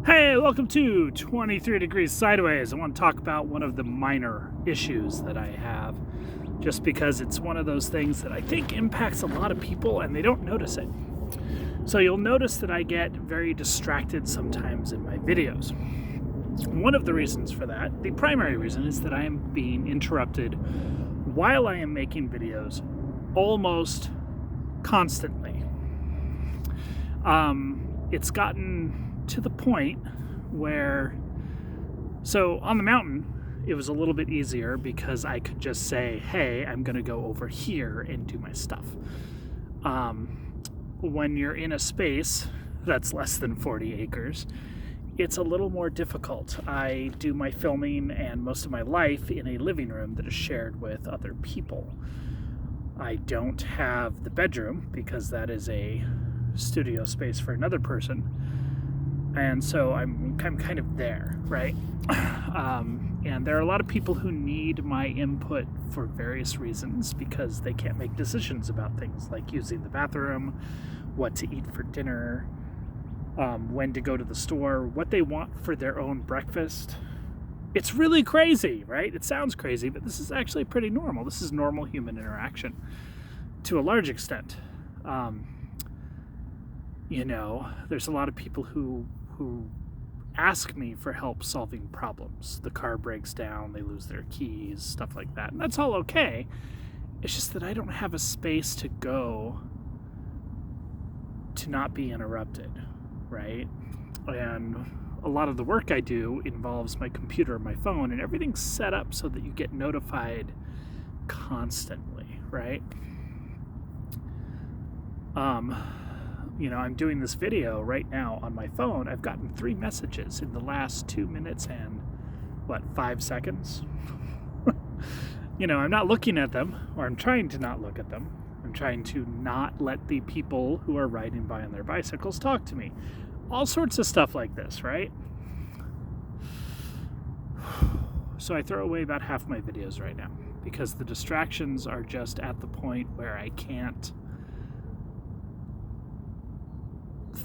Hey, welcome to 23 Degrees Sideways. I want to talk about one of the minor issues that I have, just because it's one of those things that I think impacts a lot of people and they don't notice it. So you'll notice that I get very distracted sometimes in my videos. One of the reasons for that, the primary reason, is that I am being interrupted while I am making videos almost constantly. It's gotten to the point where, so on the mountain, it was a little bit easier because I could just say, hey, I'm going to go over here and do my stuff. When you're in a space that's less than 40 acres, it's a little more difficult. I do my filming and most of my life in a living room that is shared with other people. I don't have the bedroom because that is a studio space for another person. And so I'm kind of there, right? And there are a lot of people who need my input for various reasons because they can't make decisions about things like using the bathroom, what to eat for dinner, when to go to the store, what they want for their own breakfast. It's really crazy, right? It sounds crazy, but this is actually pretty normal. This is normal human interaction to a large extent. There's a lot of people who ask me for help solving problems. The car breaks down, they lose their keys, stuff like that. And that's all okay. It's just that I don't have a space to go to not be interrupted, right? And a lot of the work I do involves my computer and my phone, and everything's set up so that you get notified constantly, right? I'm doing this video right now on my phone. I've gotten 3 messages in the last 2 minutes and 5 seconds. I'm not looking at them, or I'm trying to not look at them. I'm trying to not let the people who are riding by on their bicycles talk to me. All sorts of stuff like this, right? So I throw away about half my videos right now because the distractions are just at the point where I can't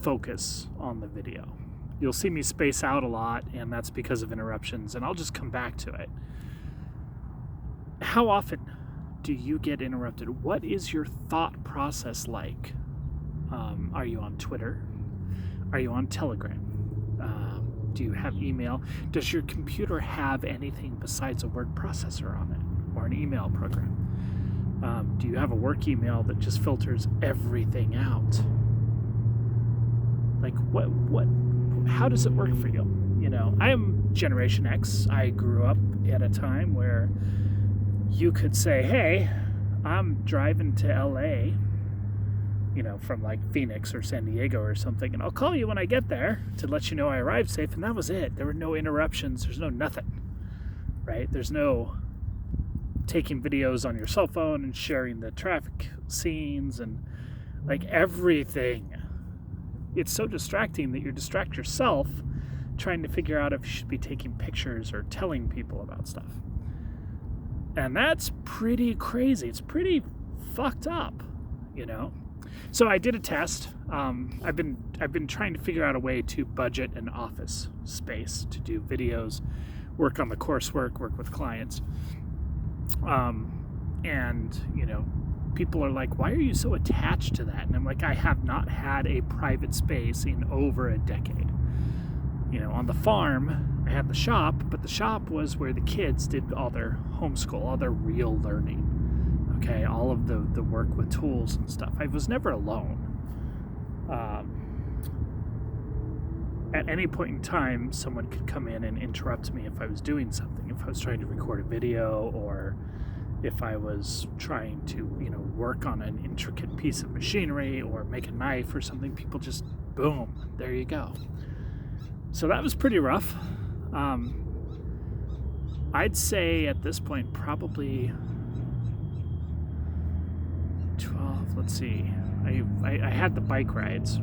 focus on the video. You'll see me space out a lot, and that's because of interruptions, and I'll just come back to it. How often do you get interrupted? What is your thought process like? Are you on Twitter? Are you on Telegram? Do you have email? Does your computer have anything besides a word processor on it or an email program? Do you have a work email that just filters everything out? Like, how does it work for you? I am Generation X. I grew up at a time where you could say, hey, I'm driving to LA, from like Phoenix or San Diego or something, and I'll call you when I get there to let you know I arrived safe, and that was it. There were no interruptions. There's no nothing, right? There's no taking videos on your cell phone and sharing the traffic scenes and like everything. It's so distracting that you distract yourself trying to figure out if you should be taking pictures or telling people about stuff. And that's pretty crazy. It's pretty fucked up, So I did a test. I've been trying to figure out a way to budget an office space to do videos, work on the coursework, work with clients. People are like, why are you so attached to that? And I'm like, I have not had a private space in over a decade. On the farm, I had the shop, but the shop was where the kids did all their homeschool, all their real learning. Okay, all of the work with tools and stuff. I was never alone. At any point in time, someone could come in and interrupt me if I was doing something, if I was trying to record a video, or if I was trying to, work on an intricate piece of machinery or make a knife or something. People just, boom, there you go. So that was pretty rough. I'd say at this point, probably 12, let's see. I had the bike rides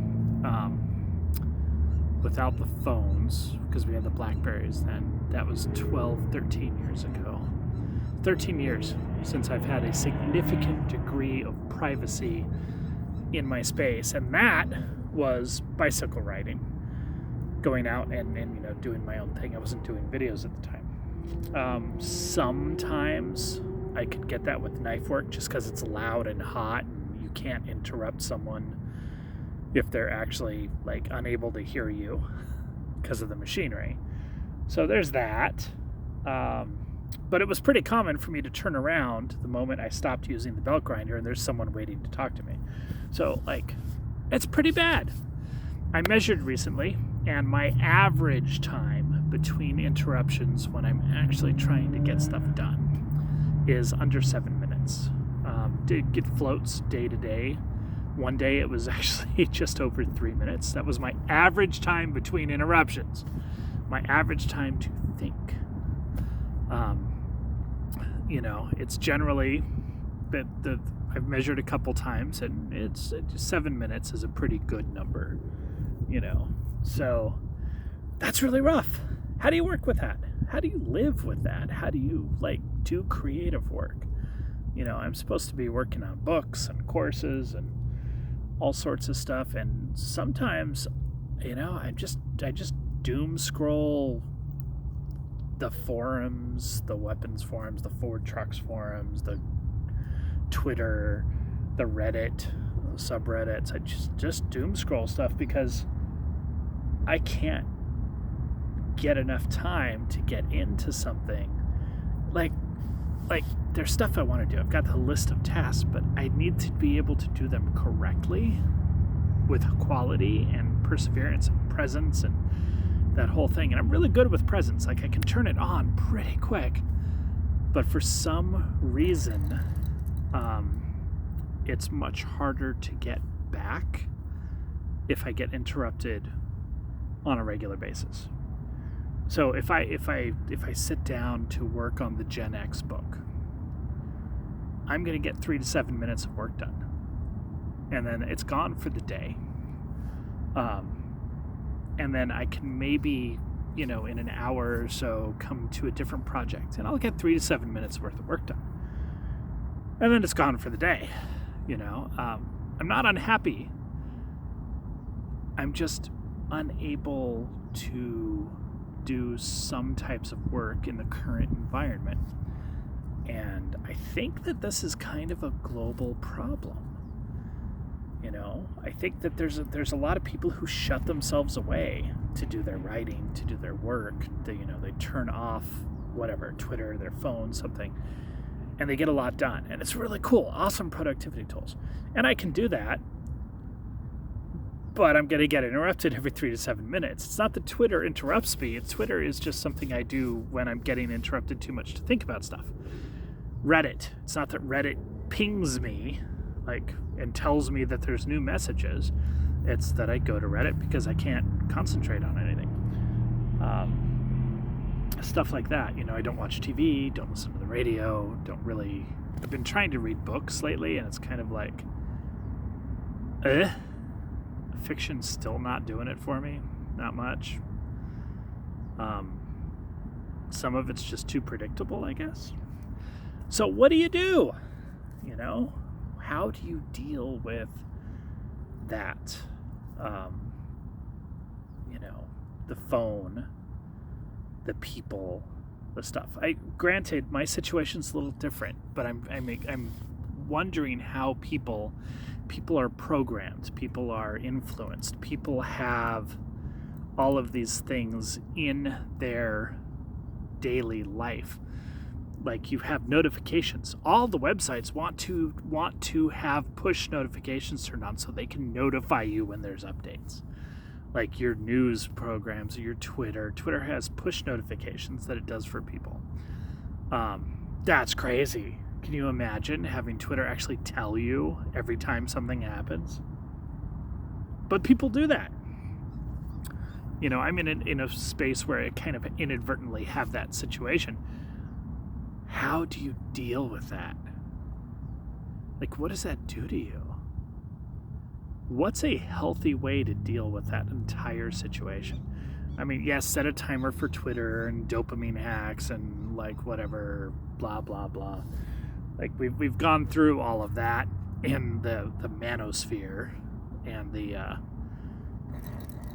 without the phones because we had the Blackberries then. That was 12, 13 years ago. 13 years since I've had a significant degree of privacy in my space, and that was bicycle riding. going out and doing my own thing. I wasn't doing videos at the time. Sometimes I could get that with knife work just because it's loud and hot and you can't interrupt someone if they're actually like unable to hear you because of the machinery. So there's that. But it was pretty common for me to turn around the moment I stopped using the belt grinder and there's someone waiting to talk to me. So like, it's pretty bad. I measured recently, and my average time between interruptions when I'm actually trying to get stuff done is under 7 minutes. It floats day to day. One day it was actually just over 3 minutes. That was my average time between interruptions. My average time to think. It's generally I've measured a couple times, and it's 7 minutes is a pretty good number. So that's really rough. How do you work with that? How do you live with that? How do you do creative work? I'm supposed to be working on books and courses and all sorts of stuff, and sometimes I just doom scroll the forums, the weapons forums, the Ford Trucks forums, the Twitter, the Reddit, the subreddits. I just doom scroll stuff because I can't get enough time to get into something. Like there's stuff I want to do. I've got the list of tasks, but I need to be able to do them correctly with quality and perseverance and presence and that whole thing. And I'm really good with presence. I can turn it on pretty quick, but for some reason, it's much harder to get back if I get interrupted on a regular basis. So if I sit down to work on the Gen X book, I'm going to get 3 to 7 minutes of work done, and then it's gone for the day. And then I can maybe, in an hour or so, come to a different project, and I'll get 3 to 7 minutes worth of work done, and then it's gone for the day. I'm not unhappy. I'm just unable to do some types of work in the current environment. And I think that this is kind of a global problem. I think that there's a lot of people who shut themselves away to do their writing, to do their work. They turn off whatever, Twitter, their phone, something, and they get a lot done. And it's really cool, awesome productivity tools. And I can do that, but I'm going to get interrupted every 3 to 7 minutes. It's not that Twitter interrupts me. Twitter is just something I do when I'm getting interrupted too much to think about stuff. Reddit. It's not that Reddit pings me and tells me that there's new messages. It's that I go to Reddit because I can't concentrate on anything. Stuff like that. I don't watch TV, don't listen to the radio, I've been trying to read books lately, and it's kind of like, fiction's still not doing it for me. Not much. Some of it's just too predictable, I guess. So what do you do? How do you deal with that? The phone, the people, the stuff. Granted, my situation's a little different, but I'm wondering how people are programmed, people are influenced, people have all of these things in their daily life. You have notifications. All the websites want to have push notifications turned on so they can notify you when there's updates. Your news programs or your Twitter. Twitter has push notifications that it does for people. That's crazy. Can you imagine having Twitter actually tell you every time something happens? But people do that. I'm in a space where I kind of inadvertently have that situation. How do you deal with that? What does that do to you? What's a healthy way to deal with that entire situation? Yes, set a timer for Twitter and dopamine hacks and whatever, blah, blah, blah. We've gone through all of that in the manosphere and the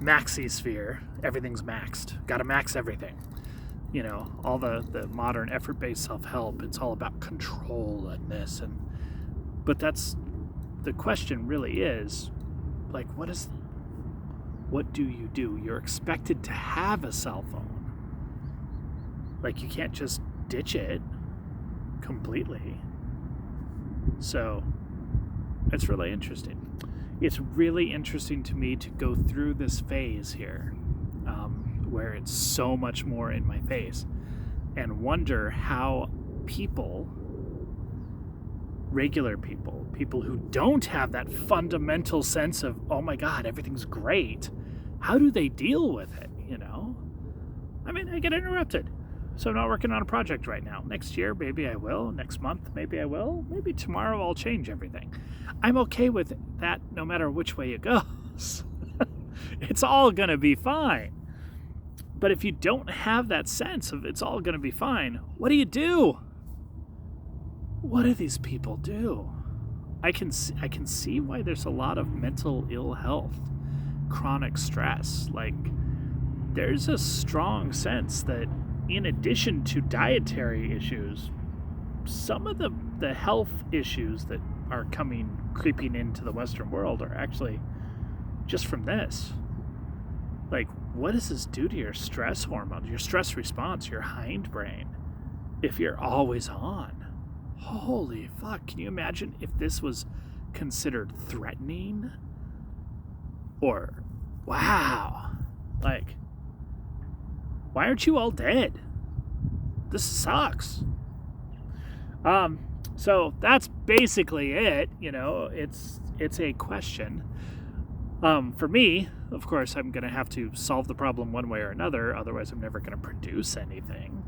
maxi sphere. Everything's maxed. Got to max everything. You know, all the modern effort-based self-help, it's all about control and this. But that's, the question really is, like, what do you do? You're expected to have a cell phone. Like, you can't just ditch it completely. So it's really interesting. It's really interesting to me to go through this phase here, where it's so much more in my face, and wonder how people, regular people who don't have that fundamental sense of, oh my God, everything's great, how do they deal with it, you know? I mean, I get interrupted. So I'm not working on a project right now. Next year, maybe I will. Next month, maybe I will. Maybe tomorrow I'll change everything. I'm okay with that no matter which way it goes. It's all going to be fine. But if you don't have that sense of it's all going to be fine, what do? What do these people do? I can see why there's a lot of mental ill health, chronic stress. Like, there's a strong sense that in addition to dietary issues, some of the health issues that are creeping into the Western world are actually just from this. Like, what does this do to your stress hormones, your stress response, your hindbrain, if you're always on? Holy fuck, can you imagine if this was considered threatening? Or, wow, like, why aren't you all dead? This sucks. So that's basically it. You know, it's a question. For me, of course, I'm going to have to solve the problem one way or another. Otherwise, I'm never going to produce anything.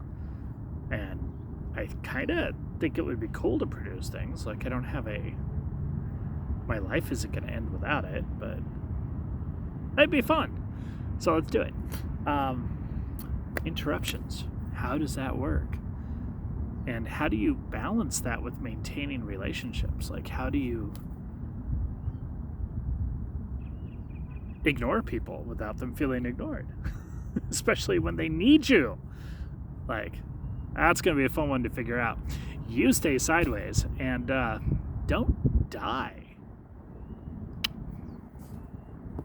And I kind of think it would be cool to produce things. Like, I don't have my life isn't going to end without it, but it'd be fun. So let's do it. Interruptions. How does that work? And how do you balance that with maintaining relationships? Like, how do you ignore people without them feeling ignored? Especially when they need you. Like, that's going to be a fun one to figure out. You stay sideways and don't die.